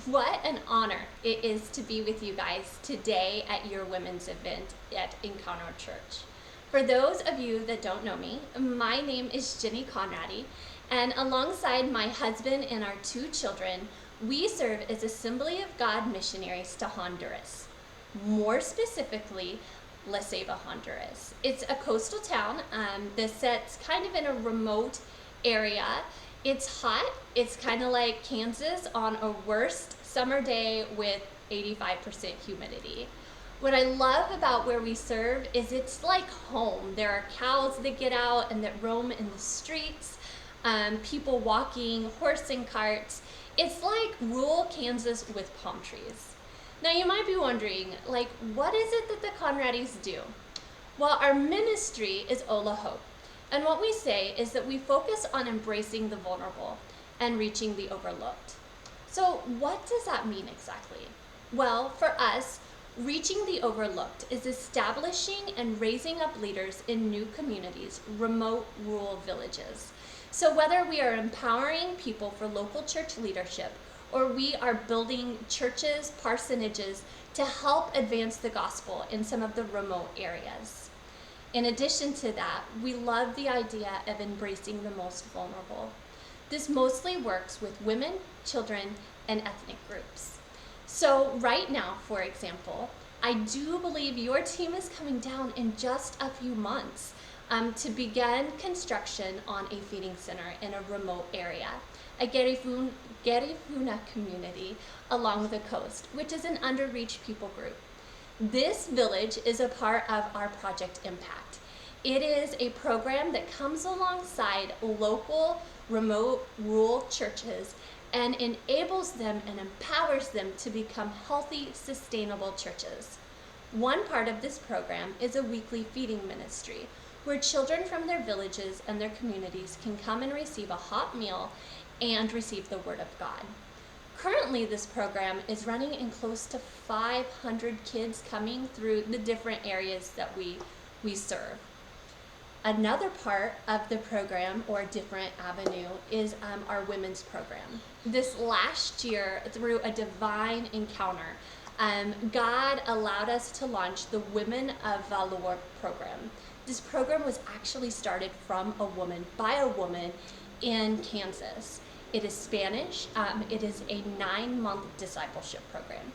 What an honor it is to be with you guys today at your women's event at Encounter Church. For those of you that don't know me, my name is Jenny Conradi, and alongside my husband and our 2 children, we serve as Assembly of God missionaries to Honduras. More specifically, La Ceiba, Honduras. It's a coastal town that sits kind of in a remote area. It's hot. It's kind of like Kansas on a worst summer day with 85% humidity. What I love about where we serve is it's like home. There are cows that get out and that roam in the streets, people walking, horse and carts. It's like rural Kansas with palm trees. Now you might be wondering, like, what is it that the Conradis do? Well, our ministry is Ola Hope. And what we say is that we focus on embracing the vulnerable and reaching the overlooked. So what does that mean exactly? Well, for us, reaching the overlooked is establishing and raising up leaders in new communities, remote rural villages. So whether we are empowering people for local church leadership or we are building churches, parsonages to help advance the gospel in some of the remote areas. In addition to that, we love the idea of embracing the most vulnerable. This mostly works with women, children, and ethnic groups. So right now, for example, I do believe your team is coming down in just a few months to begin construction on a feeding center in a remote area, a Garifuna community along the coast, which is an underreached people group. This village is a part of our Project Impact. It is a program that comes alongside local, remote, rural churches and enables them and empowers them to become healthy, sustainable churches. One part of this program is a weekly feeding ministry where children from their villages and their communities can come and receive a hot meal and receive the Word of God. Currently, this program is running in close to 500 kids coming through the different areas that we serve. Another part of the program, or a different avenue, is our women's program. This last year, through a divine encounter, God allowed us to launch the Women of Valor program. This program was actually started from a woman, by a woman in Kansas. It is Spanish. It is a 9-month discipleship program.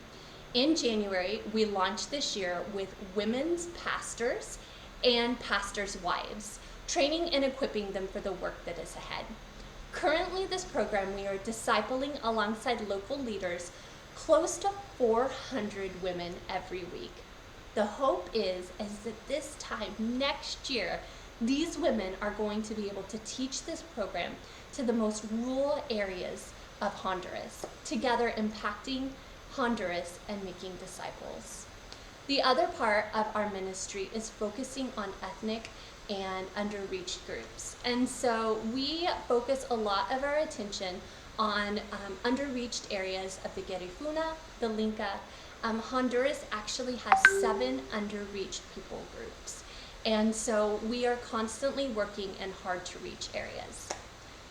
In January, we launched this year with women's pastors and pastors' wives, training and equipping them for the work that is ahead. Currently, this program, we are discipling alongside local leaders close to 400 women every week. The hope is that this time next year, these women are going to be able to teach this program to the most rural areas of Honduras, together impacting Honduras and making disciples. The other part of our ministry is focusing on ethnic and underreached groups. And so we focus a lot of our attention on underreached areas of the Garifuna, the Lenca. Honduras actually has 7 underreached people groups. And so we are constantly working in hard to reach areas.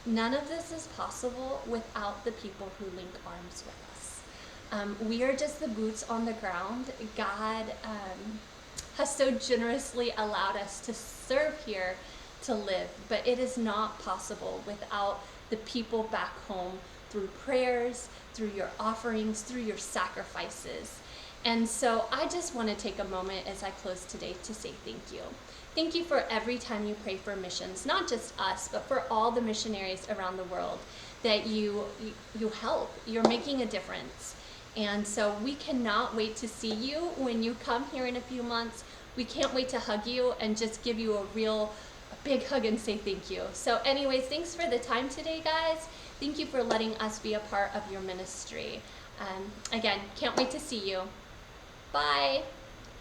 None of this is possible without the people who link arms with us. We are just the boots on the ground. God has so generously allowed us to serve here, to live, but it is not possible without the people back home through prayers, through your offerings, through your sacrifices. And so I just want to take a moment as I close today to say thank you. Thank you for every time you pray for missions, not just us, but for all the missionaries around the world that you help. You're making a difference. And so we cannot wait to see you when you come here in a few months. We can't wait to hug you and just give you a big hug and say thank you. So anyways, thanks for the time today, guys. Thank you for letting us be a part of your ministry. Again, can't wait to see you. Bye.